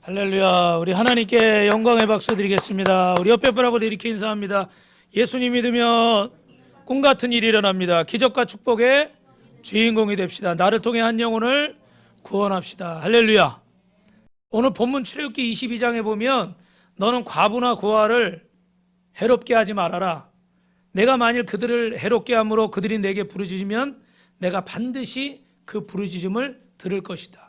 할렐루야. 우리 하나님께 영광의 박수 드리겠습니다. 우리 옆에 분하고 이렇게 인사합니다. 예수님 믿으며 꿈 같은 일이 일어납니다. 기적과 축복의 주인공이 됩시다. 나를 통해 한 영혼을 구원합시다. 할렐루야. 오늘 본문 출애굽기 22장에 보면 너는 과부나 고아를 해롭게 하지 말아라. 내가 만일 그들을 해롭게 함으로 그들이 내게 부르짖으면 내가 반드시 그 부르짖음을 들을 것이다.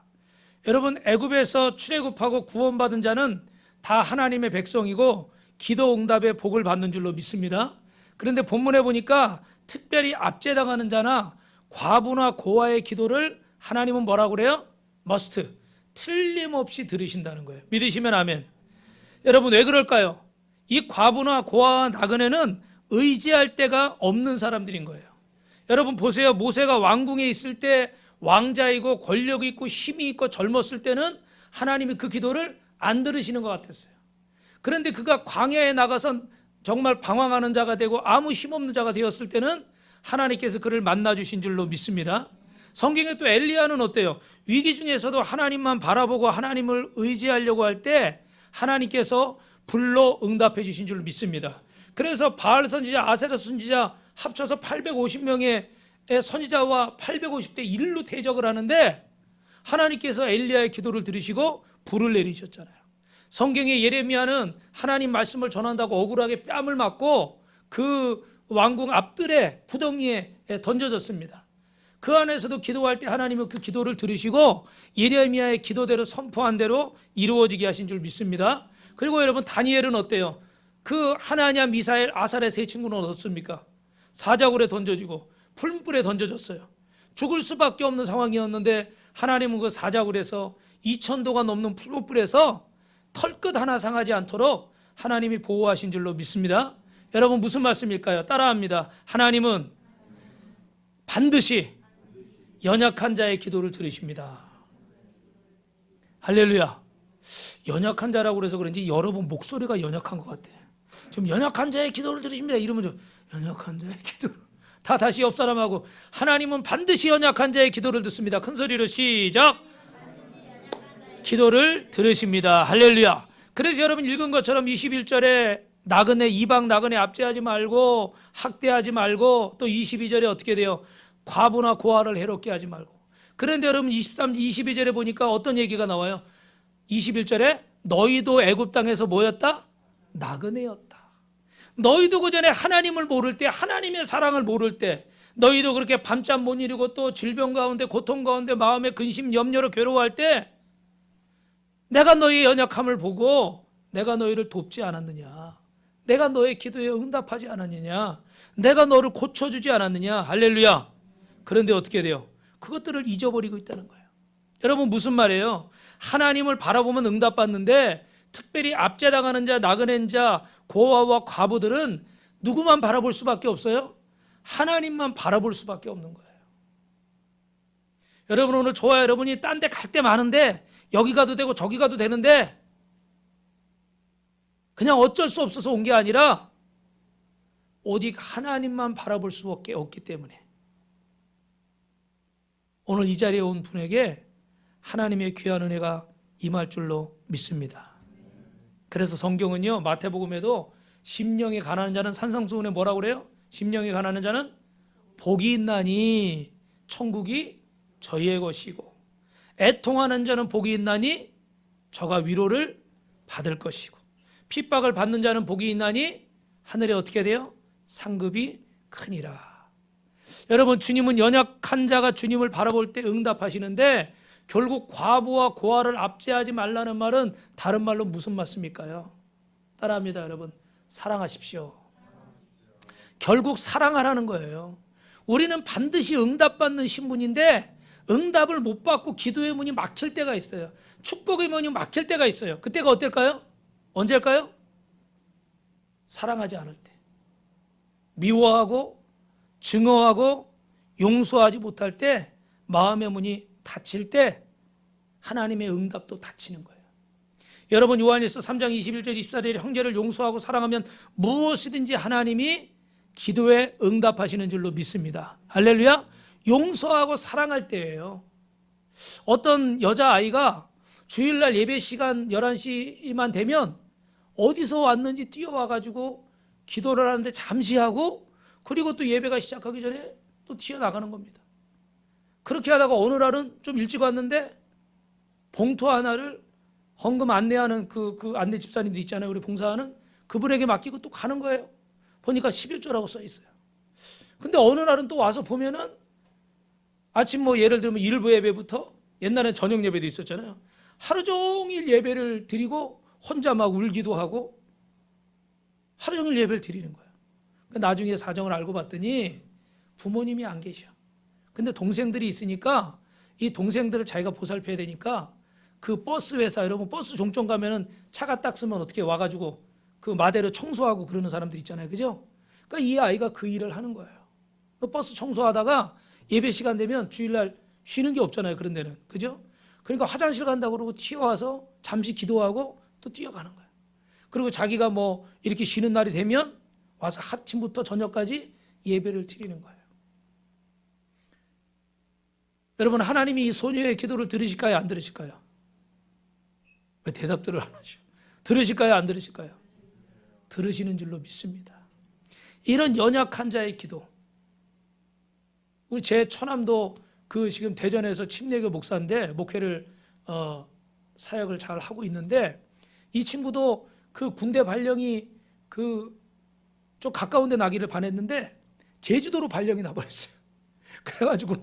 여러분, 애굽에서 출애굽하고 구원받은 자는 다 하나님의 백성이고 기도 응답의 복을 받는 줄로 믿습니다. 그런데 본문에 보니까 특별히 압제당하는 자나 과부나 고아의 기도를 하나님은 뭐라고 그래요? must, 틀림없이 들으신다는 거예요. 믿으시면 아멘. 여러분, 왜 그럴까요? 이 과부나 고아와 나그네는 의지할 데가 없는 사람들인 거예요. 여러분 보세요. 모세가 왕궁에 있을 때 왕자이고 권력이 있고 힘이 있고 젊었을 때는 하나님이 그 기도를 안 들으시는 것 같았어요. 그런데 그가 광야에 나가서 정말 방황하는 자가 되고 아무 힘없는 자가 되었을 때는 하나님께서 그를 만나주신 줄로 믿습니다. 성경에 또 엘리야는 어때요? 위기 중에서도 하나님만 바라보고 하나님을 의지하려고 할 때 하나님께서 불로 응답해 주신 줄 믿습니다. 그래서 바알 선지자, 아세라 선지자 합쳐서 850명의 선지자와 850대 1로 대적을 하는데 하나님께서 엘리야의 기도를 들으시고 불을 내리셨잖아요. 성경의 예레미야는 하나님 말씀을 전한다고 억울하게 뺨을 맞고 그 왕궁 앞뜰에 구덩이에 던져졌습니다. 그 안에서도 기도할 때 하나님은 그 기도를 들으시고 예레미야의 기도대로 선포한 대로 이루어지게 하신 줄 믿습니다. 그리고 여러분, 다니엘은 어때요? 그 하나냐, 미사엘, 아살의 세 친구는 어떻습니까? 사자굴에 던져지고 풀불에 던져졌어요. 죽을 수밖에 없는 상황이었는데 하나님은 그 사자굴에서 2000도가 넘는 풀불에서 털끝 하나 상하지 않도록 하나님이 보호하신 줄로 믿습니다. 여러분, 무슨 말씀일까요? 따라합니다. 하나님은 반드시 연약한 자의 기도를 들으십니다. 할렐루야. 연약한 자라고 그래서 그런지 여러분 목소리가 연약한 것 같아. 좀 연약한 자의 기도를 들으십니다. 이러면 좀 연약한 자의 기도를 다 다시 옆 사람하고 하나님은 반드시 연약한 자의 기도를 듣습니다. 큰 소리로 시작. 기도를 들으십니다. 할렐루야. 그래서 여러분 읽은 것처럼 21절에 나그네, 이방 나그네 압제하지 말고 학대하지 말고 또 22절에 어떻게 돼요? 과부나 고아를 해롭게 하지 말고. 그런데 여러분 23, 22절에 보니까 어떤 얘기가 나와요? 21절에 너희도 애굽 땅에서 뭐였다? 나그네였다. 너희도 그 전에 하나님을 모를 때, 하나님의 사랑을 모를 때, 너희도 그렇게 밤잠 못 이루고 또 질병 가운데, 고통 가운데, 마음의 근심, 염려로 괴로워할 때 내가 너희의 연약함을 보고 내가 너희를 돕지 않았느냐? 내가 너의 기도에 응답하지 않았느냐? 내가 너를 고쳐주지 않았느냐? 할렐루야. 그런데 어떻게 돼요? 그것들을 잊어버리고 있다는 거예요. 여러분, 무슨 말이에요? 하나님을 바라보면 응답받는데 특별히 압제당하는 자, 나그네인 자, 고아와 과부들은 누구만 바라볼 수밖에 없어요? 하나님만 바라볼 수밖에 없는 거예요. 여러분, 오늘 저와 여러분이 딴 데 갈 데 많은데 여기 가도 되고 저기 가도 되는데 그냥 어쩔 수 없어서 온 게 아니라 오직 하나님만 바라볼 수밖에 없기 때문에 오늘 이 자리에 온 분에게 하나님의 귀한 은혜가 임할 줄로 믿습니다. 그래서 성경은요, 마태복음에도 심령이 가난한 자는 산상수훈에 뭐라고 그래요? 심령이 가난한 자는 복이 있나니 천국이 저희의 것이고 애통하는 자는 복이 있나니 저가 위로를 받을 것이고 핍박을 받는 자는 복이 있나니 하늘에 어떻게 돼요? 상급이 크니라. 여러분, 주님은 연약한 자가 주님을 바라볼 때 응답하시는데 결국 과부와 고아를 압제하지 말라는 말은 다른 말로 무슨 말씀일까요? 따라합니다. 여러분, 사랑하십시오. 결국 사랑하라는 거예요. 우리는 반드시 응답받는 신분인데 응답을 못 받고 기도의 문이 막힐 때가 있어요. 축복의 문이 막힐 때가 있어요. 그때가 어떨까요? 언제일까요? 사랑하지 않을 때, 미워하고 증오하고 용서하지 못할 때, 마음의 문이 닫힐 때 하나님의 응답도 닫히는 거예요. 여러분, 요한일서 3장 21절 24절에 형제를 용서하고 사랑하면 무엇이든지 하나님이 기도에 응답하시는 줄로 믿습니다. 할렐루야. 용서하고 사랑할 때예요. 어떤 여자아이가 주일날 예배 시간 11시만 되면 어디서 왔는지 뛰어와가지고 기도를 하는데 잠시 하고, 그리고 또 예배가 시작하기 전에 또 튀어나가는 겁니다. 그렇게 하다가 어느 날은 좀 일찍 왔는데 봉투 하나를 헌금 안내하는 그 안내 집사님들 있잖아요. 우리 봉사하는 그분에게 맡기고 또 가는 거예요. 보니까 11조라고 써 있어요. 근데 어느 날은 또 와서 보면은 아침 뭐 예를 들면 일부 예배부터, 옛날엔 저녁 예배도 있었잖아요. 하루 종일 예배를 드리고 혼자 막 울기도 하고 하루 종일 예배를 드리는 거예요. 나중에 사정을 알고 봤더니 부모님이 안 계셔. 근데 동생들이 있으니까 이 동생들을 자기가 보살펴야 되니까 그 버스 회사, 여러분 버스 종점 가면은 차가 딱 쓰면 어떻게 와가지고 그 마대로 청소하고 그러는 사람들 있잖아요. 그죠? 그러니까 이 아이가 그 일을 하는 거예요. 버스 청소하다가 예배 시간 되면 주일날 쉬는 게 없잖아요. 그런 데는. 그죠? 그러니까 화장실 간다고 그러고 튀어와서 잠시 기도하고 또 뛰어가는 거예요. 그리고 자기가 뭐 이렇게 쉬는 날이 되면 와서 아침부터 저녁까지 예배를 드리는 거예요. 여러분, 하나님이 이 소녀의 기도를 들으실까요? 안 들으실까요? 왜 대답들을 안 하죠? 들으실까요? 안 들으실까요? 들으시는 줄로 믿습니다. 이런 연약한 자의 기도. 우리 제 처남도 그 지금 대전에서 침례교 목사인데 목회를 사역을 잘 하고 있는데, 이 친구도 그 군대 발령이 그 좀 가까운 데 나기를 바랬는데 제주도로 발령이 나버렸어요. 그래가지고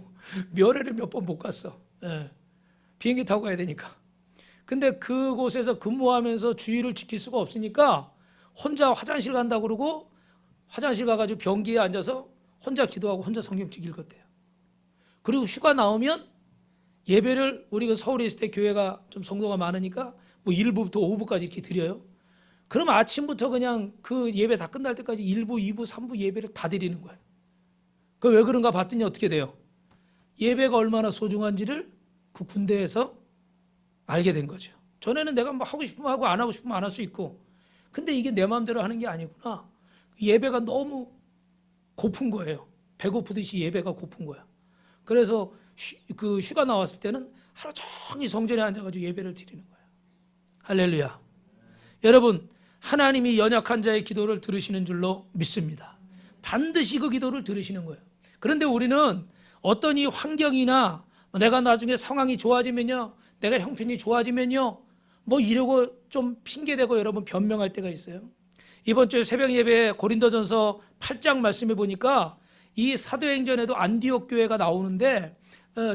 면회를 몇 번 못 갔어. 예. 비행기 타고 가야 되니까. 근데 그곳에서 근무하면서 주의를 지킬 수가 없으니까 혼자 화장실 간다고 그러고 화장실 가가지고 변기에 앉아서 혼자 기도하고 혼자 성경책 읽었대요. 그리고 휴가 나오면 예배를, 우리가 서울에 있을 때 교회가 좀 성도가 많으니까 뭐 1부부터 5부까지 이렇게 드려요. 그럼 아침부터 그냥 그 예배 다 끝날 때까지 1부, 2부, 3부 예배를 다 드리는 거예요. 그 왜 그런가 봤더니 어떻게 돼요? 예배가 얼마나 소중한지를 그 군대에서 알게 된 거죠. 전에는 내가 뭐 하고 싶으면 하고 안 하고 싶으면 안 할 수 있고, 근데 이게 내 마음대로 하는 게 아니구나. 예배가 너무 고픈 거예요. 배고프듯이 예배가 고픈 거야. 그래서 그 휴가 나왔을 때는 하루 종일 성전에 앉아가지고 예배를 드리는 거예요. 할렐루야. 여러분, 하나님이 연약한 자의 기도를 들으시는 줄로 믿습니다. 반드시 그 기도를 들으시는 거예요. 그런데 우리는 어떤 이 환경이나 내가 나중에 상황이 좋아지면요, 내가 형편이 좋아지면요, 뭐 이러고 좀 핑계대고 여러분 변명할 때가 있어요. 이번 주 새벽 예배에 고린도전서 8장 말씀해 보니까 이 사도행전에도 안디옥 교회가 나오는데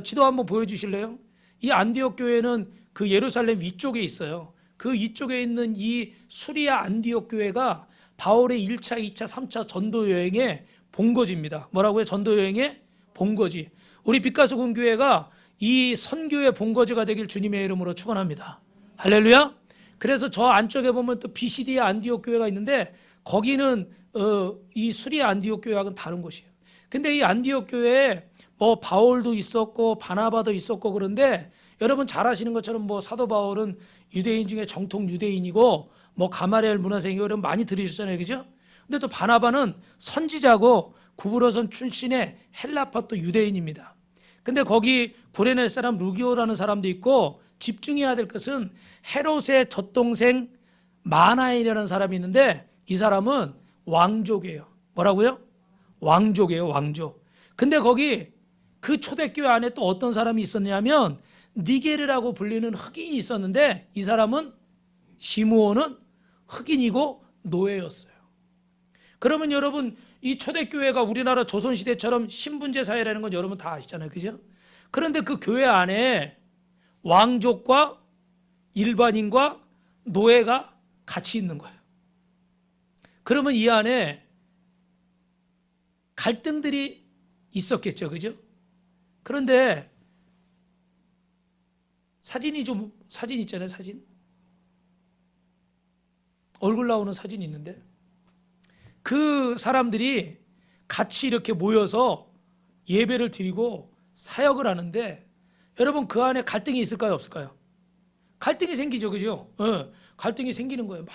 지도 한번 보여주실래요? 이 안디옥 교회는 그 예루살렘 위쪽에 있어요. 그 이쪽에 있는 이 수리아 안디옥 교회가 바울의 1차, 2차, 3차 전도 여행의 본거지입니다. 뭐라고요? 전도 여행의 본거지. 우리 빛가수군 교회가 이 선교의 본거지가 되길 주님의 이름으로 축원합니다. 할렐루야. 그래서 저 안쪽에 보면 또 비시디아 안디옥 교회가 있는데 거기는 이 수리아 안디옥 교회하고는 다른 곳이에요. 근데 이 안디옥 교회에 뭐 바울도 있었고 바나바도 있었고, 그런데 여러분 잘 아시는 것처럼 뭐 사도 바울은 유대인 중에 정통 유대인이고 뭐 가마리엘 문화생이고 여러분 많이 들으셨잖아요. 그죠? 근데 또 바나바는 선지자고 구브로선 출신의 헬라파 또 유대인입니다. 근데 거기 구레네 사람 루기오라는 사람도 있고, 집중해야 될 것은 헤롯의 젖동생 마나엘이라는 사람이 있는데 이 사람은 왕족이에요. 뭐라고요? 왕족이에요. 왕족. 근데 거기 그 초대교회 안에 또 어떤 사람이 있었냐면 니게르라고 불리는 흑인이 있었는데, 이 사람은 시므온은 흑인이고 노예였어요. 그러면 여러분, 이 초대교회가 우리나라 조선시대처럼 신분제 사회라는 건 여러분 다 아시잖아요. 그죠? 그런데 그 교회 안에 왕족과 일반인과 노예가 같이 있는 거예요. 그러면 이 안에 갈등들이 있었겠죠. 그죠? 그런데 사진 있잖아요. 사진. 얼굴 나오는 사진이 있는데 그 사람들이 같이 이렇게 모여서 예배를 드리고 사역을 하는데, 여러분 그 안에 갈등이 있을까요? 없을까요? 갈등이 생기죠. 그죠? 갈등이 생기는 거예요. 막.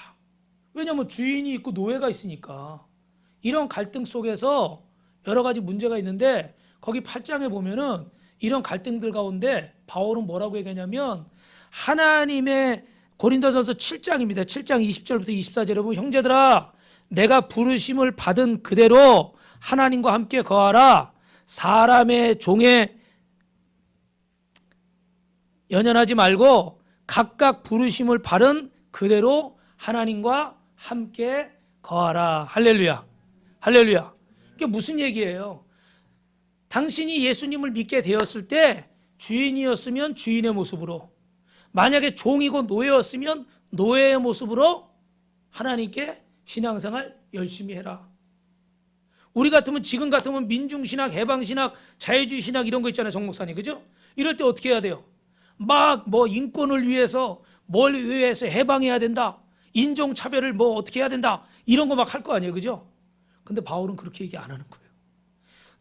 왜냐하면 주인이 있고 노예가 있으니까. 이런 갈등 속에서 여러 가지 문제가 있는데, 거기 8장에 보면은 이런 갈등들 가운데 바울은 뭐라고 얘기하냐면, 하나님의 고린도전서 7장입니다. 7장 20절부터 24절에 보면 형제들아 내가 부르심을 받은 그대로 하나님과 함께 거하라. 사람의 종에 연연하지 말고 각각 부르심을 받은 그대로 하나님과 함께 거하라. 할렐루야. 할렐루야. 이게 무슨 얘기예요? 당신이 예수님을 믿게 되었을 때 주인이었으면 주인의 모습으로, 만약에 종이고 노예였으면 노예의 모습으로 하나님께 신앙생활 열심히 해라. 우리 같으면 지금 같으면 민중신학, 해방신학, 자유주의신학 이런 거 있잖아요. 정 목사님. 그죠? 이럴 때 어떻게 해야 돼요? 막 뭐 인권을 위해서 뭘 위해서 해방해야 된다. 인종차별을 뭐 어떻게 해야 된다. 이런 거 막 할 거 아니에요. 그죠? 근데 바울은 그렇게 얘기 안 하는 거예요.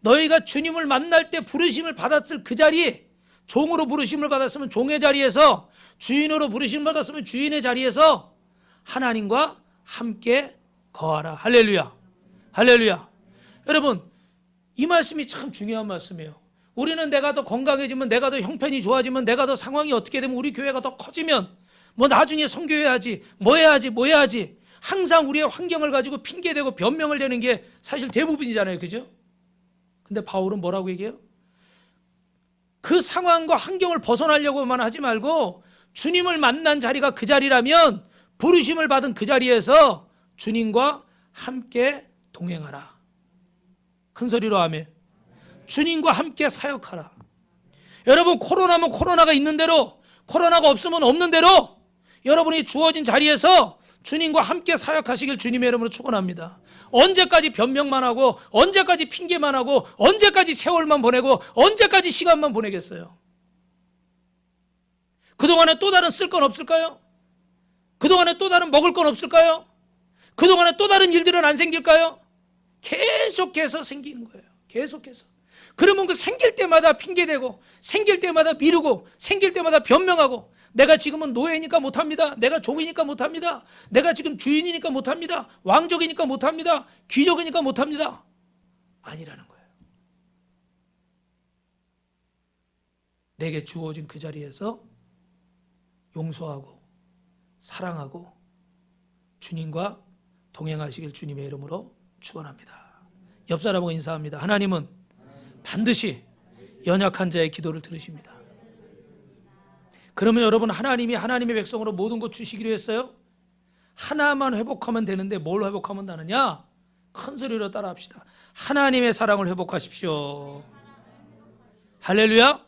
너희가 주님을 만날 때 부르심을 받았을 그 자리, 종으로 부르심을 받았으면 종의 자리에서, 주인으로 부르심을 받았으면 주인의 자리에서 하나님과 함께 거하라. 할렐루야. 할렐루야. 여러분, 이 말씀이 참 중요한 말씀이에요. 우리는 내가 더 건강해지면, 내가 더 형편이 좋아지면, 내가 더 상황이 어떻게 되면, 우리 교회가 더 커지면 뭐 나중에 선교해야지, 뭐 해야지 항상 우리의 환경을 가지고 핑계대고 변명을 대는 게 사실 대부분이잖아요. 그죠? 근데 바울은 뭐라고 얘기해요? 그 상황과 환경을 벗어나려고만 하지 말고 주님을 만난 자리가 그 자리라면 부르심을 받은 그 자리에서 주님과 함께 동행하라. 큰 소리로 아멘. 주님과 함께 사역하라. 여러분, 코로나면 코로나가 있는 대로, 코로나가 없으면 없는 대로 여러분이 주어진 자리에서 주님과 함께 사역하시길 주님의 이름으로 축원합니다. 언제까지 변명만 하고, 언제까지 핑계만 하고, 언제까지 세월만 보내고, 언제까지 시간만 보내겠어요? 그동안에 또 다른 쓸 건 없을까요? 그동안에 또 다른 먹을 건 없을까요? 그동안에 또 다른 일들은 안 생길까요? 계속해서 생기는 거예요. 계속해서. 그러면 그 생길 때마다 핑계대고, 생길 때마다 미루고, 생길 때마다 변명하고, 내가 지금은 노예니까 못합니다. 내가 종이니까 못합니다. 내가 지금 주인이니까 못합니다. 왕족이니까 못합니다. 귀족이니까 못합니다. 아니라는 거예요. 내게 주어진 그 자리에서 용서하고 사랑하고 주님과 동행하시길 주님의 이름으로 축원합니다. 옆 사람하고 인사합니다. 하나님은 반드시 연약한 자의 기도를 들으십니다. 그러면 여러분, 하나님이 하나님의 백성으로 모든 것 주시기로 했어요. 하나만 회복하면 되는데 뭘 회복하면 되느냐? 큰 소리로 따라합시다. 하나님의 사랑을 회복하십시오. 할렐루야.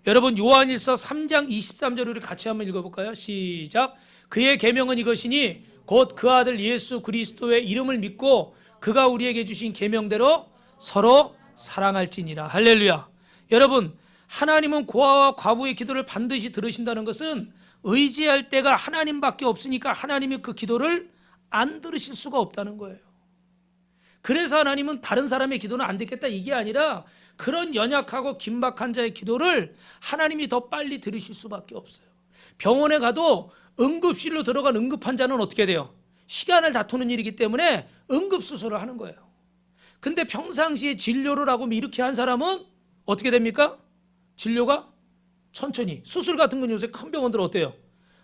여러분, 요한일서 3장 23절 우리 같이 한번 읽어볼까요? 시작. 그의 계명은 이것이니 곧 그 아들 예수 그리스도의 이름을 믿고 그가 우리에게 주신 계명대로 서로 사랑할지니라. 할렐루야. 여러분, 하나님은 고아와 과부의 기도를 반드시 들으신다는 것은 의지할 때가 하나님밖에 없으니까 하나님이 그 기도를 안 들으실 수가 없다는 거예요. 그래서 하나님은 다른 사람의 기도는 안 듣겠다 이게 아니라 그런 연약하고 긴박한 자의 기도를 하나님이 더 빨리 들으실 수밖에 없어요. 병원에 가도 응급실로 들어간 응급 환자는 어떻게 돼요? 시간을 다투는 일이기 때문에 응급수술을 하는 거예요. 근데 평상시에 진료를 하고 이렇게 한 사람은 어떻게 됩니까? 진료가 천천히. 수술 같은 건 요새 큰 병원들 어때요?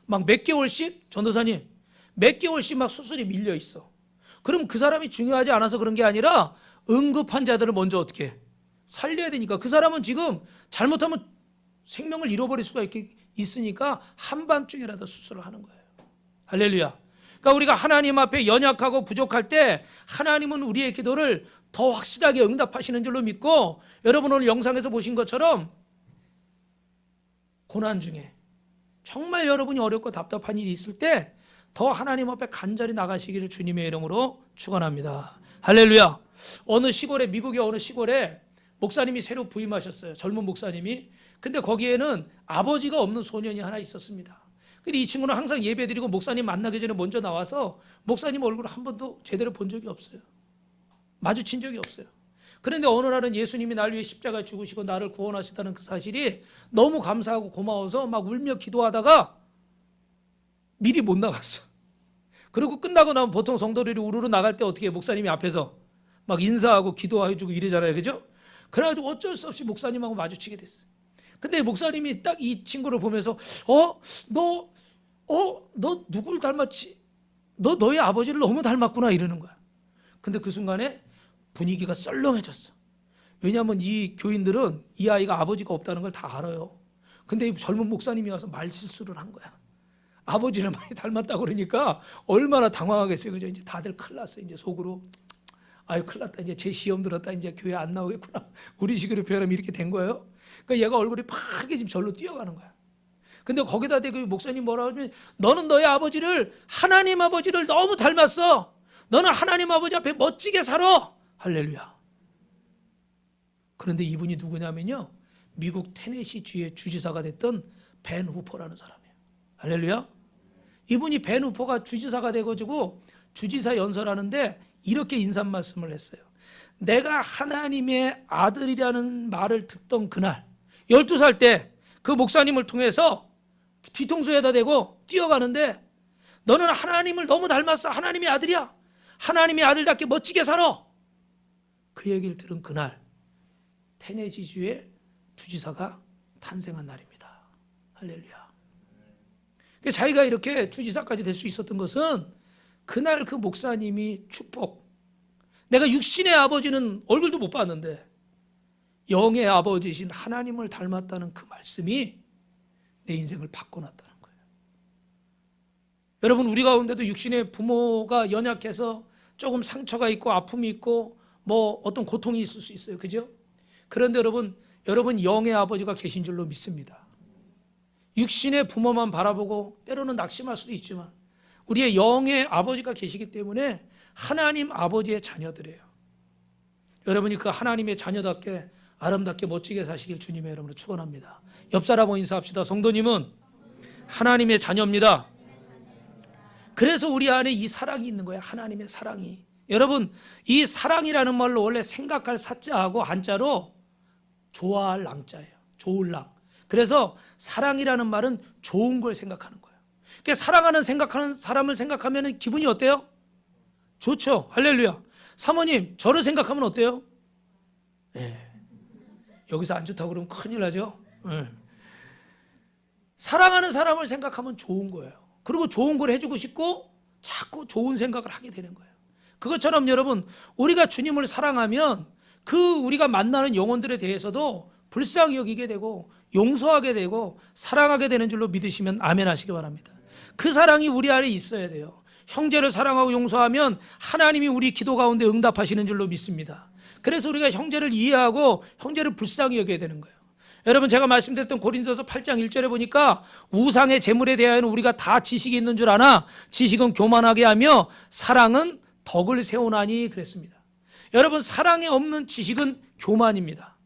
막 몇 개월씩, 전도사님, 몇 개월씩 막 수술이 밀려 있어. 그럼 그 사람이 중요하지 않아서 그런 게 아니라 응급 환자들을 먼저 어떻게 살려야 되니까. 그 사람은 지금 잘못하면 생명을 잃어버릴 수가 있으니까 한밤중이라도 수술을 하는 거예요. 할렐루야. 그러니까 우리가 하나님 앞에 연약하고 부족할 때 하나님은 우리의 기도를 더 확실하게 응답하시는 줄로 믿고, 여러분 오늘 영상에서 보신 것처럼 고난 중에 정말 여러분이 어렵고 답답한 일이 있을 때 더 하나님 앞에 간절히 나가시기를 주님의 이름으로 축원합니다. 할렐루야. 어느 시골에, 미국의 어느 시골에 목사님이 새로 부임하셨어요. 젊은 목사님이. 근데 거기에는 아버지가 없는 소년이 하나 있었습니다. 근데 이 친구는 항상 예배드리고 목사님 만나기 전에 먼저 나와서 목사님 얼굴을 한 번도 제대로 본 적이 없어요. 마주친 적이 없어요. 그런데 어느 날은 예수님이 날 위해 십자가에 죽으시고 나를 구원하시다는 그 사실이 너무 감사하고 고마워서 막 울며 기도하다가 미리 못 나갔어. 그리고 끝나고 나면 보통 성도들이 우르르 나갈 때 어떻게 목사님이 앞에서 막 인사하고 기도해주고 이러잖아요. 그죠? 그래가지고 어쩔 수 없이 목사님하고 마주치게 됐어요. 근데 목사님이 딱 이 친구를 보면서 너 누구를 닮았지? 너의 아버지를 너무 닮았구나 이러는 거야. 근데 그 순간에 분위기가 썰렁해졌어. 왜냐하면 이 교인들은 이 아이가 아버지가 없다는 걸 다 알아요. 근데 이 젊은 목사님이 와서 말실수를 한 거야. 아버지를 많이 닮았다고 그러니까 얼마나 당황하겠어요. 그죠? 이제 다들 큰일 났어요. 이제 속으로. 아유, 큰일 났다. 이제 제 시험 들었다. 이제 교회 안 나오겠구나. 우리 식으로 표현하면 이렇게 된 거예요. 그러니까 얘가 얼굴이 파랗게 지금 절로 뛰어가는 거야. 근데 거기다 대고 목사님 뭐라고 하면 너는 너의 아버지를, 하나님 아버지를 너무 닮았어. 너는 하나님 아버지 앞에 멋지게 살아. 할렐루야. 그런데 이분이 누구냐면요, 미국 테네시 주의 주지사가 됐던 벤 후퍼라는 사람이에요. 할렐루야. 이분이 벤 후퍼가 주지사가 돼가지고 주지사 연설하는데 이렇게 인사 말씀을 했어요. 내가 하나님의 아들이라는 말을 듣던 그날 12살 때 그 목사님을 통해서 뒤통수에다 대고 뛰어가는데 너는 하나님을 너무 닮았어. 하나님의 아들이야. 하나님의 아들답게 멋지게 살아. 그 얘기를 들은 그날 테네시주의 주지사가 탄생한 날입니다. 할렐루야. 자기가 이렇게 주지사까지 될 수 있었던 것은 그날 그 목사님이 축복. 내가 육신의 아버지는 얼굴도 못 봤는데 영의 아버지신 하나님을 닮았다는 그 말씀이 내 인생을 바꿔놨다는 거예요. 여러분, 우리 가운데도 육신의 부모가 연약해서 조금 상처가 있고 아픔이 있고 뭐 어떤 고통이 있을 수 있어요. 그죠? 그런데 여러분 영의 아버지가 계신 줄로 믿습니다. 육신의 부모만 바라보고 때로는 낙심할 수도 있지만 우리의 영의 아버지가 계시기 때문에 하나님 아버지의 자녀들이에요. 여러분이 그 하나님의 자녀답게 아름답게 멋지게 사시길 주님의 이름으로 축원합니다. 옆 사람하고 인사합시다. 성도님은 하나님의 자녀입니다. 그래서 우리 안에 이 사랑이 있는 거예요. 하나님의 사랑이. 여러분, 이 사랑이라는 말로 원래 생각할 사자하고 한자로 좋아할 랑자예요. 좋을 랑. 그래서 사랑이라는 말은 좋은 걸 생각하는 거예요. 그러니까 생각하는 사람을 생각하면 기분이 어때요? 좋죠. 할렐루야. 사모님, 저를 생각하면 어때요? 예. 여기서 안 좋다고 그러면 큰일 나죠. 예. 사랑하는 사람을 생각하면 좋은 거예요. 그리고 좋은 걸 해주고 싶고 자꾸 좋은 생각을 하게 되는 거예요. 그것처럼 여러분, 우리가 주님을 사랑하면 그 우리가 만나는 영혼들에 대해서도 불쌍히 여기게 되고 용서하게 되고 사랑하게 되는 줄로 믿으시면 아멘 하시기 바랍니다. 그 사랑이 우리 안에 있어야 돼요. 형제를 사랑하고 용서하면 하나님이 우리 기도 가운데 응답하시는 줄로 믿습니다. 그래서 우리가 형제를 이해하고 형제를 불쌍히 여겨야 되는 거예요. 여러분, 제가 말씀드렸던 고린도서 8장 1절에 보니까 우상의 재물에 대하여는 우리가 다 지식이 있는 줄 아나 지식은 교만하게 하며 사랑은 덕을 세우나니 그랬습니다. 여러분, 사랑에 없는 지식은 교만입니다.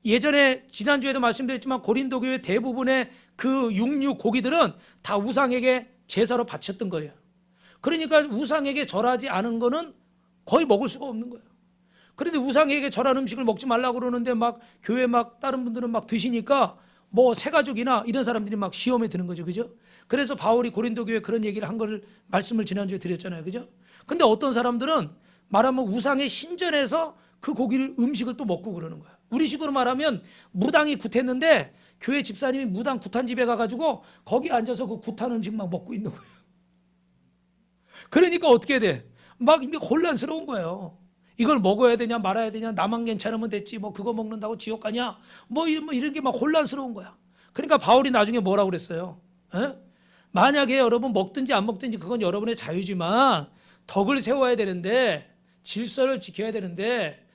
예전에 지난주에도 말씀드렸지만 고린도 교회 대부분의 그 육류 고기들은 다 우상에게 제사로 바쳤던 거예요. 그러니까 우상에게 절하지 않은 거는 거의 먹을 수가 없는 거예요. 그런데 우상에게 절한 음식을 먹지 말라고 그러는데 막 교회 막 다른 분들은 막 드시니까 뭐 새가족이나 이런 사람들이 막 시험에 드는 거죠. 그죠? 그래서 바울이 고린도 교회에 그런 얘기를 한 거를 말씀을 지난주에 드렸잖아요. 그죠? 근데 어떤 사람들은 말하면 우상에 신전에서 그 고기를 음식을 또 먹고 그러는 거야. 우리 식으로 말하면 무당이 굿했는데 교회 집사님이 무당 굿한 집에 가가지고 거기 앉아서 그 굿한 음식 막 먹고 있는 거예요. 그러니까 어떻게 돼? 막 혼란스러운 거예요. 이걸 먹어야 되냐 말아야 되냐, 나만 괜찮으면 됐지, 뭐 그거 먹는다고 지옥 가냐, 뭐 이런 게 막 혼란스러운 거야. 그러니까 바울이 나중에 뭐라고 그랬어요? 에? 만약에 여러분 먹든지 안 먹든지 그건 여러분의 자유지만 덕을 세워야 되는데, 질서를 지켜야 되는데,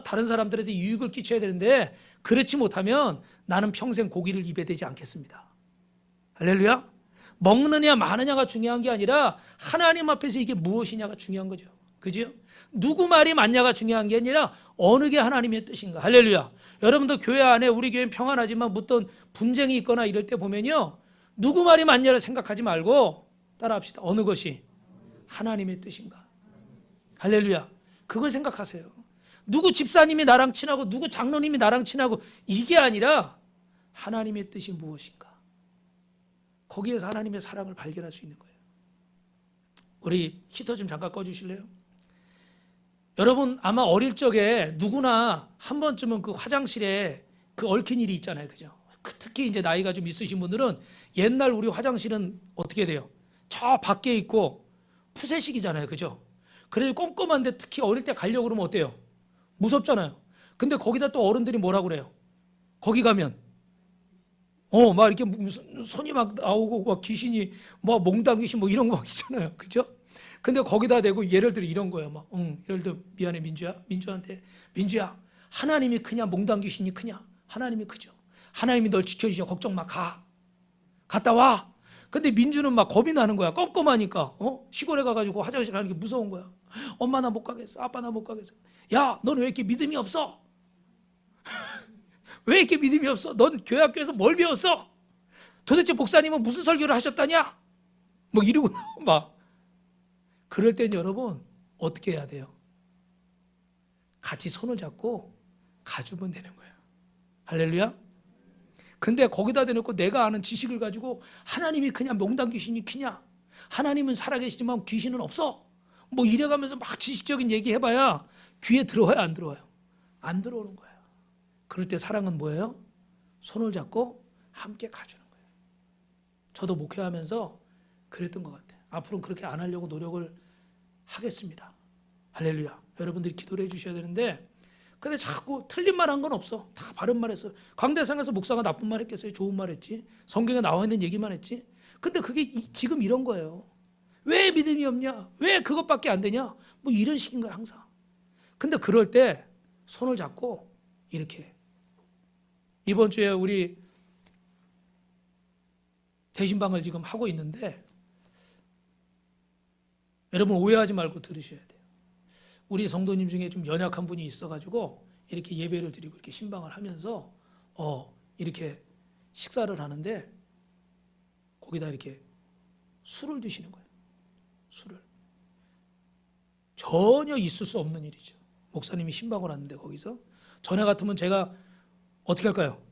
다른 사람들한테 유익을 끼쳐야 되는데 그렇지 못하면 나는 평생 고기를 입에 대지 않겠습니다. 할렐루야. 먹느냐 마느냐가 중요한 게 아니라 하나님 앞에서 이게 무엇이냐가 중요한 거죠. 그죠? 누구 말이 맞냐가 중요한 게 아니라 어느 게 하나님의 뜻인가. 할렐루야. 여러분도 교회 안에, 우리 교회는 평안하지만 어떤 분쟁이 있거나 이럴 때 보면요, 누구 말이 맞냐를 생각하지 말고 따라합시다. 어느 것이 하나님의 뜻인가. 할렐루야. 그걸 생각하세요. 누구 집사님이 나랑 친하고 누구 장로님이 나랑 친하고 이게 아니라 하나님의 뜻이 무엇인가. 거기에서 하나님의 사랑을 발견할 수 있는 거예요. 우리 히터 좀 잠깐 꺼주실래요? 여러분, 아마 어릴 적에 누구나 한 번쯤은 그 화장실에 그 얽힌 일이 있잖아요. 그죠? 특히 이제 나이가 좀 있으신 분들은 옛날 우리 화장실은 어떻게 돼요? 저 밖에 있고 푸세식이잖아요, 그죠? 그래서 꼼꼼한데 특히 어릴 때 가려고 그러면 어때요? 무섭잖아요. 근데 거기다 또 어른들이 뭐라 그래요? 거기 가면 막 이렇게 무슨 손이 막 나오고 막 귀신이 뭐 몽당 귀신 뭐 이런 거 막 있잖아요, 그죠? 근데 거기다 대고 예를 들어 이런 거예요, 막 예를 들어 미안해 민주한테 민주야 하나님이 크냐 몽당 귀신이 크냐? 하나님이 크죠. 하나님이 널 지켜주셔 걱정 마 갔다 와. 근데 민주는 막 겁이 나는 거야. 껌껌하니까 시골에 가가지고 화장실 가는 게 무서운 거야. 엄마 나 못 가겠어. 아빠 나 못 가겠어. 야, 너는 왜 이렇게 믿음이 없어? 왜 이렇게 믿음이 없어? 넌 교회 학교에서 뭘 배웠어? 도대체 목사님은 무슨 설교를 하셨다냐? 뭐 이러고 막 그럴 땐 여러분 어떻게 해야 돼요? 같이 손을 잡고 가주면 되는 거예요. 할렐루야. 근데 거기다 대놓고 내가 아는 지식을 가지고 하나님이 그냥 몽당 귀신이 크냐? 하나님은 살아계시지만 귀신은 없어. 뭐 이래가면서 막 지식적인 얘기 해봐야 귀에 들어와요, 안 들어와요? 안 들어오는 거예요. 그럴 때 사랑은 뭐예요? 손을 잡고 함께 가주는 거예요. 저도 목회하면서 그랬던 것 같아요. 앞으로는 그렇게 안 하려고 노력을 하겠습니다. 할렐루야. 여러분들이 기도를 해주셔야 되는데 근데 자꾸 틀린 말 한 건 없어. 다 바른 말 했어. 강대상에서 목사가 나쁜 말 했겠어요? 좋은 말 했지. 성경에 나와 있는 얘기만 했지. 근데 그게 지금 이런 거예요. 왜 믿음이 없냐? 왜 그것밖에 안 되냐? 뭐 이런 식인 거야 항상. 근데 그럴 때 손을 잡고 이렇게 이번 주에 우리 대신방을 지금 하고 있는데 여러분 오해하지 말고 들으셔야 돼요. 우리 성도님 중에 좀 연약한 분이 있어가지고 이렇게 예배를 드리고 이렇게 신방을 하면서 이렇게 식사를 하는데 거기다 이렇게 술을 드시는 거예요. 술을. 전혀 있을 수 없는 일이죠. 목사님이 신방을 하는데 거기서 전에 같으면 제가 어떻게 할까요?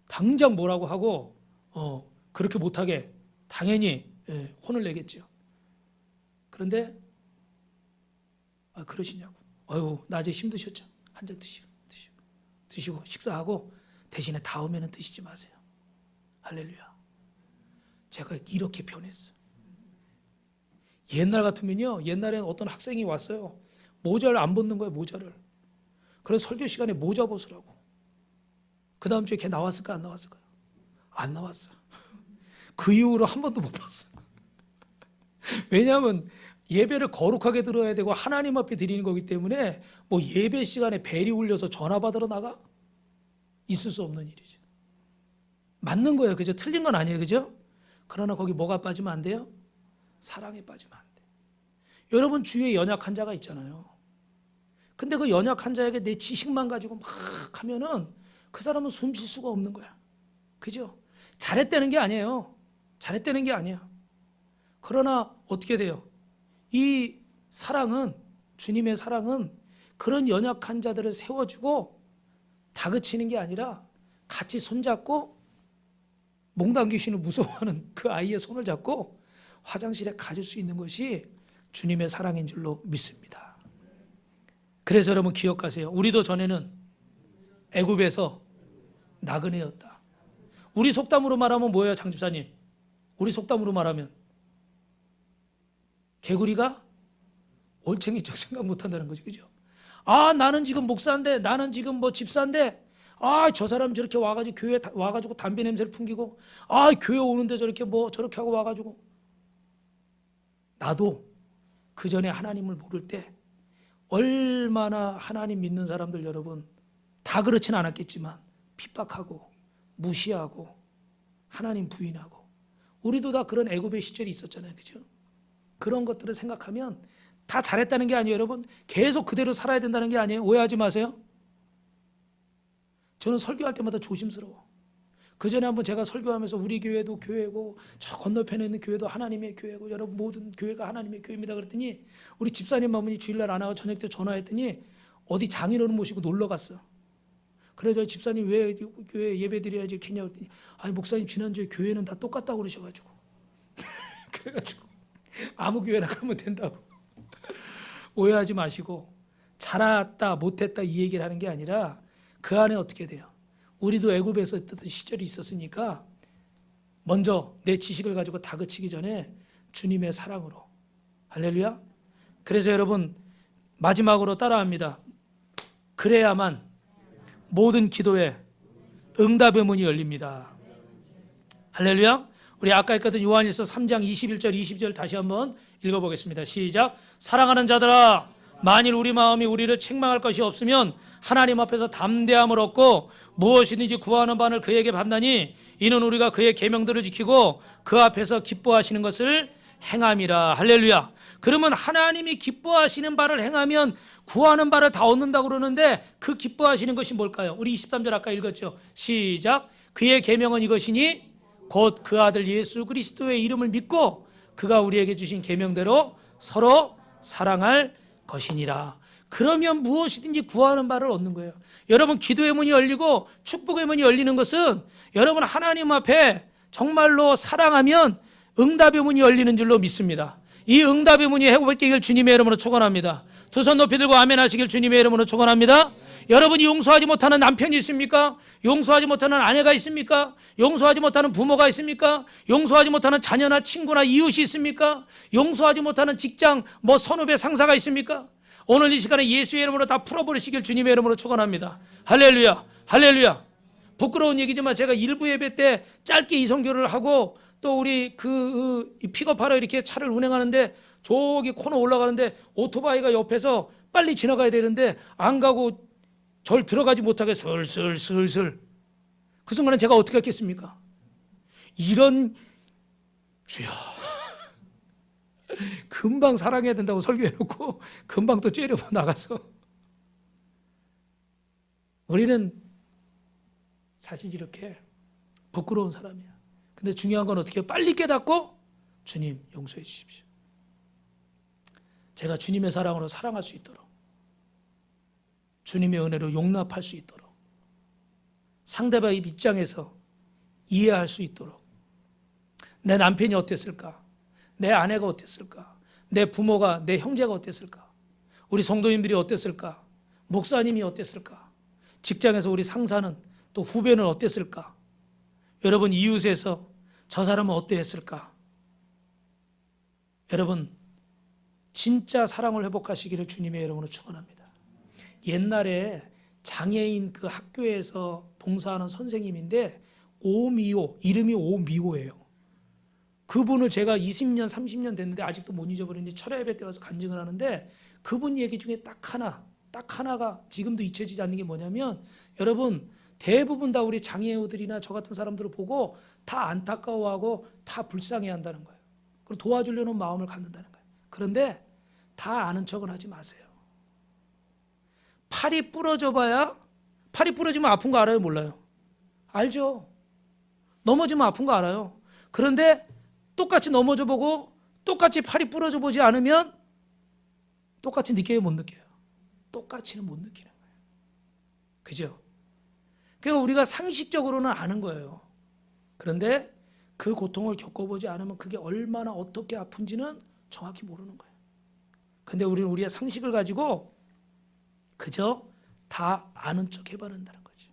당장 뭐라고 하고 그렇게 못하게 당연히 혼을 내겠죠. 그런데 그러시냐고. 아유 낮에 힘드셨죠. 한 잔 드시고 식사하고 대신에 다음에는 드시지 마세요. 할렐루야. 제가 이렇게 변했어요. 옛날 같으면요. 옛날에는 어떤 학생이 왔어요. 모자를 안 벗는 거예요. 모자를. 그래서 설교 시간에 모자 벗으라고. 그 다음 주에 걔 나왔을까 안 나왔을까요? 안 나왔어요. 그 이후로 한 번도 못 봤어요. 왜냐하면 예배를 거룩하게 들어야 되고 하나님 앞에 드리는 거기 때문에 뭐 예배 시간에 벨이 울려서 전화 받으러 나가? 있을 수 없는 일이죠. 맞는 거예요. 그죠? 틀린 건 아니에요. 그죠? 그러나 거기 뭐가 빠지면 안 돼요? 사랑에 빠지면 안 돼요. 여러분 주위에 연약한 자가 있잖아요. 근데 그 연약한 자에게 내 지식만 가지고 막 하면은 그 사람은 숨 쉴 수가 없는 거야. 그죠? 잘했다는 게 아니에요. 잘했다는 게 아니야. 그러나 어떻게 돼요? 이 사랑은 주님의 사랑은 그런 연약한 자들을 세워주고 다그치는 게 아니라 같이 손잡고 몽당 귀신을 무서워하는 그 아이의 손을 잡고 화장실에 가줄 수 있는 것이 주님의 사랑인 줄로 믿습니다. 그래서 여러분 기억하세요. 우리도 전에는 애굽에서 나그네였다. 우리 속담으로 말하면 뭐예요, 장집사님? 우리 속담으로 말하면 개구리가 올챙이적 생각 못한다는 거죠. 그죠? 나는 지금 목사인데 나는 지금 뭐 집사인데 저 사람 저렇게 와가지고 교회 와가지고 담배 냄새를 풍기고 교회 오는데 저렇게 뭐 저렇게 하고 와가지고 나도 그 전에 하나님을 모를 때 얼마나 하나님 믿는 사람들 여러분 다 그렇진 않았겠지만 핍박하고 무시하고 하나님 부인하고 우리도 다 그런 애굽의 시절이 있었잖아요. 그죠? 그런 것들을 생각하면 다 잘했다는 게 아니에요. 여러분 계속 그대로 살아야 된다는 게 아니에요. 오해하지 마세요. 저는 설교할 때마다 조심스러워. 그 전에 한번 제가 설교하면서 우리 교회도 교회고 저 건너편에 있는 교회도 하나님의 교회고 여러분 모든 교회가 하나님의 교회입니다 그랬더니 우리 집사님 한 분이 주일날 안 하고 저녁 때 전화했더니 어디 장인어른 모시고 놀러 갔어. 그래서 집사님 왜 교회 예배 드려야지 키냐 그랬더니 목사님 지난주에 교회는 다 똑같다고 그러셔가지고 그래가지고 아무 교회나 가면 된다고. 오해하지 마시고 잘했다 못했다 이 얘기를 하는 게 아니라 그 안에 어떻게 돼요? 우리도 애굽에서 있던 시절이 있었으니까 먼저 내 지식을 가지고 다그치기 전에 주님의 사랑으로. 할렐루야. 그래서 여러분 마지막으로 따라합니다. 그래야만 모든 기도에 응답의 문이 열립니다. 할렐루야. 우리 아까 했던 요한일서 3장 21절 22절 다시 한번 읽어보겠습니다. 시작. 사랑하는 자들아, 만일 우리 마음이 우리를 책망할 것이 없으면 하나님 앞에서 담대함을 얻고 무엇이든지 구하는 바를 그에게 받나니 이는 우리가 그의 계명들을 지키고 그 앞에서 기뻐하시는 것을 행함이라. 할렐루야. 그러면 하나님이 기뻐하시는 바를 행하면 구하는 바를 다 얻는다고 그러는데 그 기뻐하시는 것이 뭘까요? 우리 23절 아까 읽었죠. 시작. 그의 계명은 이것이니 곧 그 아들 예수 그리스도의 이름을 믿고 그가 우리에게 주신 계명대로 서로 사랑할 것이니라. 그러면 무엇이든지 구하는 바를 얻는 거예요. 여러분 기도의 문이 열리고 축복의 문이 열리는 것은 여러분 하나님 앞에 정말로 사랑하면 응답의 문이 열리는 줄로 믿습니다. 이 응답의 문이 회복되길 주님의 이름으로 축원합니다. 두 손 높이 들고 아멘 하시길 주님의 이름으로 축원합니다. 여러분이 용서하지 못하는 남편이 있습니까? 용서하지 못하는 아내가 있습니까? 용서하지 못하는 부모가 있습니까? 용서하지 못하는 자녀나 친구나 이웃이 있습니까? 용서하지 못하는 직장 선후배 상사가 있습니까? 오늘 이 시간에 예수의 이름으로 다 풀어버리시길 주님의 이름으로 축원합니다. 할렐루야. 할렐루야. 부끄러운 얘기지만 제가 일부 예배 때 짧게 이 선교를 하고 또 우리 픽업하러 이렇게 차를 운행하는데 저기 코너 올라가는데 오토바이가 옆에서 빨리 지나가야 되는데 안 가고 절 들어가지 못하게 슬슬 그 순간에 제가 어떻게 했겠습니까? 이런 주여 금방 사랑해야 된다고 설교해놓고 금방 또 째려보 나가서 우리는 사실 이렇게 부끄러운 사람이야. 근데 중요한 건 어떻게 빨리 깨닫고 주님 용서해 주십시오. 제가 주님의 사랑으로 사랑할 수 있도록 주님의 은혜로 용납할 수 있도록 상대방의 입장에서 이해할 수 있도록 내 남편이 어땠을까? 내 아내가 어땠을까? 내 부모가, 내 형제가 어땠을까? 우리 성도님들이 어땠을까? 목사님이 어땠을까? 직장에서 우리 상사는 또 후배는 어땠을까? 여러분 이웃에서 저 사람은 어떠했을까? 여러분 진짜 사랑을 회복하시기를 주님의 이름으로 축원합니다. 옛날에 장애인 그 학교에서 봉사하는 선생님인데 오미호, 이름이 오미호예요. 그분을 제가 20년 30년 됐는데 아직도 못 잊어버리는데 철야 예배 때 와서 간증을 하는데 그분 얘기 중에 딱 하나가 지금도 잊혀지지 않는 게 뭐냐면 여러분 대부분 다 우리 장애우들이나 저 같은 사람들을 보고 다 안타까워하고 다 불쌍해한다는 거예요. 그리고 도와주려는 마음을 갖는다는 거예요. 그런데 다 아는 척은 하지 마세요. 팔이 부러지면 아픈 거 알아요? 몰라요? 알죠. 넘어지면 아픈 거 알아요. 그런데 똑같이 넘어져 보고 똑같이 팔이 부러져 보지 않으면 똑같이 느껴요? 못 느껴요? 똑같이는 못 느끼는 거예요. 그죠? 그러니까 우리가 상식적으로는 아는 거예요. 그런데 그 고통을 겪어보지 않으면 그게 얼마나 어떻게 아픈지는 정확히 모르는 거예요. 근데 우리는 우리의 상식을 가지고 그저 다 아는 척 해버린다는 거죠.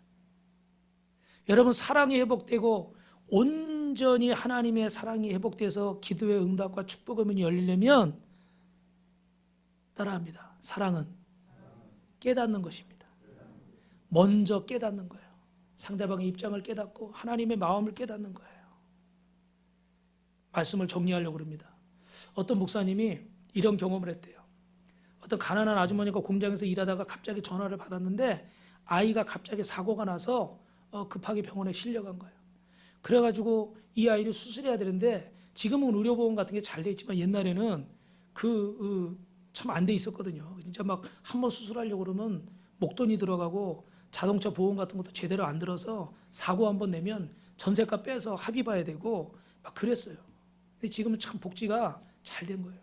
여러분 사랑이 회복되고 온전히 하나님의 사랑이 회복돼서 기도의 응답과 축복의 문이 열리려면 따라합니다. 사랑은 깨닫는 것입니다. 먼저 깨닫는 거예요. 상대방의 입장을 깨닫고 하나님의 마음을 깨닫는 거예요. 말씀을 정리하려고 합니다. 어떤 목사님이 이런 경험을 했대요. 어떤 가난한 아주머니가 공장에서 일하다가 갑자기 전화를 받았는데 아이가 갑자기 사고가 나서 급하게 병원에 실려간 거예요. 그래가지고 이 아이를 수술해야 되는데 지금은 의료보험 같은 게 잘 돼 있지만 옛날에는 참 안 돼 있었거든요. 진짜 막 한번 수술하려고 그러면 목돈이 들어가고 자동차 보험 같은 것도 제대로 안 들어서 사고 한번 내면 전세가 빼서 합의 봐야 되고 막 그랬어요. 근데 지금은 참 복지가 잘 된 거예요.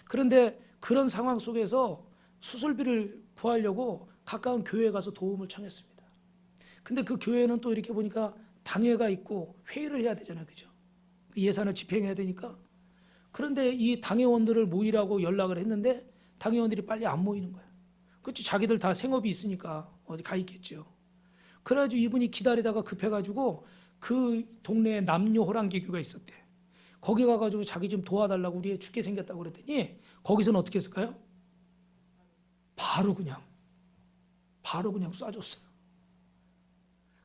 그런데 그런 상황 속에서 수술비를 구하려고 가까운 교회에 가서 도움을 청했습니다. 근데 그 교회는 또 이렇게 보니까 당회가 있고 회의를 해야 되잖아요. 그죠? 예산을 집행해야 되니까. 그런데 이 당회원들을 모이라고 연락을 했는데 당회원들이 빨리 안 모이는 거예요. 그렇지, 자기들 다 생업이 있으니까 어디 가 있겠죠. 그래가지고 이분이 기다리다가 급해가지고 그 동네에 남녀 호랑개교가 있었대. 거기 가가지고 자기 좀 도와달라고, 우리 애 죽게 생겼다고 그랬더니 거기서는 어떻게 했을까요? 바로 그냥 쏴줬어요.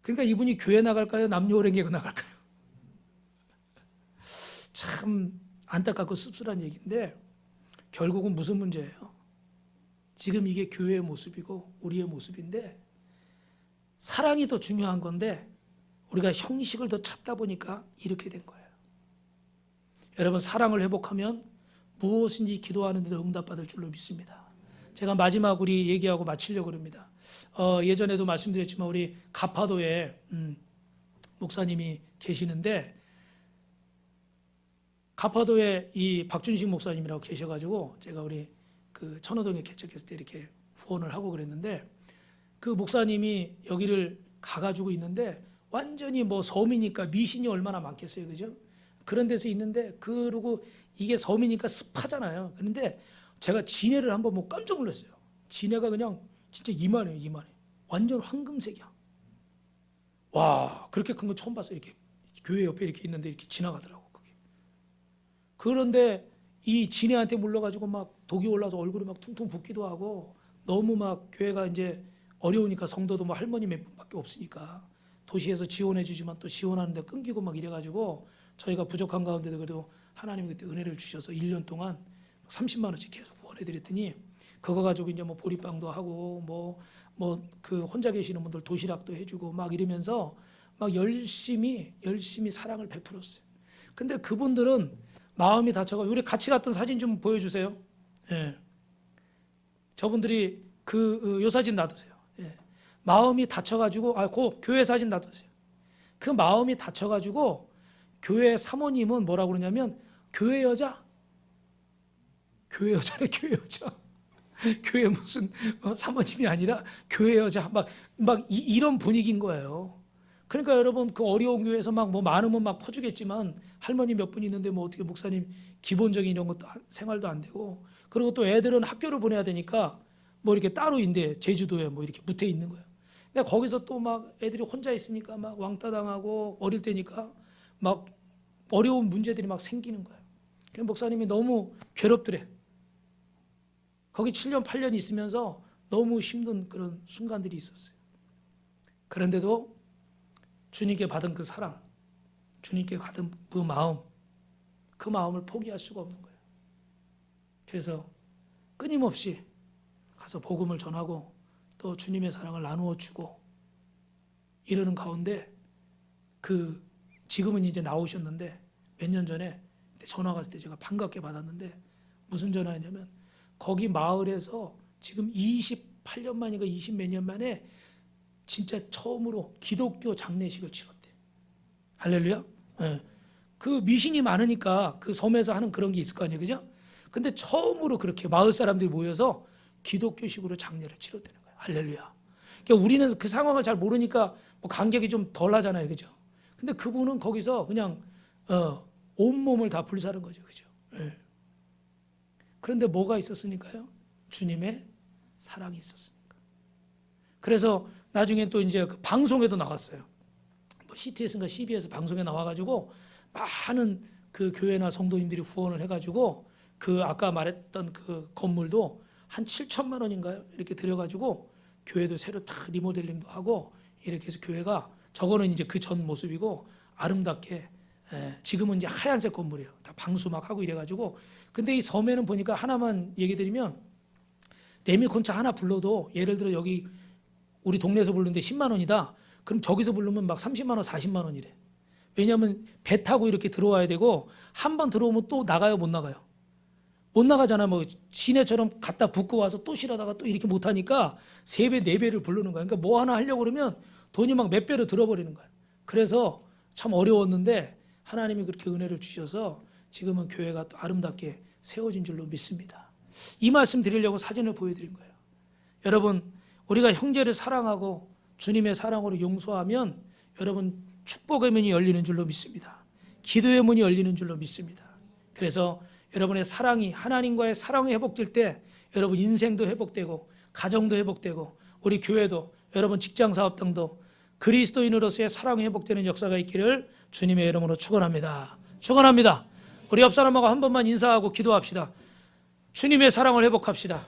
그러니까 이분이 교회 나갈까요? 남녀 호랑개교 나갈까요? 참 안타깝고 씁쓸한 얘기인데 결국은 무슨 문제예요? 지금 이게 교회의 모습이고 우리의 모습인데, 사랑이 더 중요한 건데 우리가 형식을 더 찾다 보니까 이렇게 된 거예요. 여러분, 사랑을 회복하면 무엇인지 기도하는 데도 응답받을 줄로 믿습니다. 제가 마지막 우리 얘기하고 마치려고 합니다. 예전에도 말씀드렸지만 우리 가파도에 목사님이 계시는데, 가파도에 이 박준식 목사님이라고 계셔가지고 제가 우리 그 천호동에 개척했을 때 이렇게 후원을 하고 그랬는데, 그 목사님이 여기를 가가지고 있는데 완전히 뭐 섬이니까 미신이 얼마나 많겠어요, 그죠? 그런 데서 있는데, 그리고 이게 섬이니까 습하잖아요. 그런데 제가 진해를 한번 뭐 깜짝 놀랐어요. 진해가 그냥 진짜 이만해요, 이만해. 완전 황금색이야. 와, 그렇게 큰 거 처음 봤어요. 이렇게 교회 옆에 이렇게 있는데 이렇게 지나가더라고 그게. 그런데 이 진해한테 물려가지고 막 독이 올라서 얼굴이 막 퉁퉁 붓기도 하고, 너무 막 교회가 이제 어려우니까, 성도도 뭐 할머니 몇 분밖에 없으니까 도시에서 지원해 주지만 또 지원하는데 끊기고 막 이래가지고, 저희가 부족한 가운데도 그래도 하나님이 그때 은혜를 주셔서 1년 동안 30만 원씩 계속 후원해 드렸더니, 그거 가지고 이제 뭐 보리빵도 하고 뭐 그 혼자 계시는 분들 도시락도 해주고 막 이러면서 막 열심히 사랑을 베풀었어요. 근데 그분들은 마음이 다쳐가지고, 우리 같이 갔던 사진 좀 보여주세요. 예. 저분들이 요 사진 놔두세요. 예. 마음이 다쳐가지고, 그 교회 사진 놔두세요. 그 마음이 다쳐가지고 교회 사모님은 뭐라고 그러냐면 교회 여자네, 교회 여자. 교회 무슨 사모님이 아니라 교회 여자, 막 이런 분위기인 거예요. 그러니까 여러분, 그 어려운 교회에서 막 뭐 많으면 막 퍼주겠지만 할머니 몇 분 있는데 뭐 어떻게 목사님 기본적인 이런 것도 생활도 안 되고, 그리고 또 애들은 학교를 보내야 되니까 뭐 이렇게 따로 인데 제주도에 뭐 이렇게 묻혀 있는 거예요. 근데 거기서 또 막 애들이 혼자 있으니까 막 왕따 당하고, 어릴 때니까 막 어려운 문제들이 막 생기는 거예요. 그래서 목사님이 너무 괴롭더래. 거기 7년 8년 있으면서 너무 힘든 그런 순간들이 있었어요. 그런데도 주님께 받은 그 사랑, 주님께 받은 그 마음을 포기할 수가 없는 거예요. 그래서 끊임없이 가서 복음을 전하고 또 주님의 사랑을 나누어 주고 이러는 가운데, 지금은 이제 나오셨는데 몇 년 전에 전화 갔을 때 제가 반갑게 받았는데, 무슨 전화였냐면 거기 마을에서 지금 28년 만인가 20 몇 년 만에 진짜 처음으로 기독교 장례식을 치렀대. 할렐루야. 예. 그 미신이 많으니까 그 섬에서 하는 그런 게 있을 거 아니에요, 그죠? 근데 처음으로 그렇게 마을 사람들이 모여서 기독교식으로 장례를 치렀다는 거예요. 할렐루야. 그러니까 우리는 그 상황을 잘 모르니까 뭐 간격이 좀 덜 하잖아요, 그죠? 근데 그분은 거기서 그냥 온몸을 다 불사른 거죠, 그죠? 예. 그런데 뭐가 있었으니까요? 주님의 사랑이 있었으니까. 그래서 나중에 또 이제 그 방송에도 나왔어요. 뭐 CTS인가 CBS 방송에 나와가지고 많은 그 교회나 성도님들이 후원을 해가지고, 그 아까 말했던 그 건물도 한 7천만 원인가요? 이렇게 들여가지고 교회도 새로 다 리모델링도 하고 이렇게 해서 교회가, 저거는 이제 그 전 모습이고 아름답게, 지금은 이제 하얀색 건물이에요. 다 방수 막 하고 이래가지고. 근데 이 섬에는 보니까 하나만 얘기 드리면, 레미콘차 하나 불러도 예를 들어 여기 우리 동네에서 부르는데 10만 원이다. 그럼 저기서 부르면 막 30만 원, 40만 원이래. 왜냐하면 배 타고 이렇게 들어와야 되고, 한 번 들어오면 또 나가요, 못 나가요? 못 나가잖아. 뭐 시내처럼 갖다 붓고 와서 또 실어다가 또 이렇게 못 하니까 3배, 4배를 부르는 거야. 그러니까 뭐 하나 하려고 그러면 돈이 막 몇 배로 들어버리는 거야. 그래서 참 어려웠는데 하나님이 그렇게 은혜를 주셔서 지금은 교회가 또 아름답게 세워진 줄로 믿습니다. 이 말씀 드리려고 사진을 보여드린 거예요. 여러분, 우리가 형제를 사랑하고 주님의 사랑으로 용서하면 여러분 축복의 문이 열리는 줄로 믿습니다. 기도의 문이 열리는 줄로 믿습니다. 그래서 여러분의 사랑이, 하나님과의 사랑이 회복될 때 여러분 인생도 회복되고 가정도 회복되고 우리 교회도, 여러분 직장 사업 등도 그리스도인으로서의 사랑이 회복되는 역사가 있기를 주님의 이름으로 축원합니다. 축원합니다. 우리 옆 사람하고 한 번만 인사하고 기도합시다. 주님의 사랑을 회복합시다.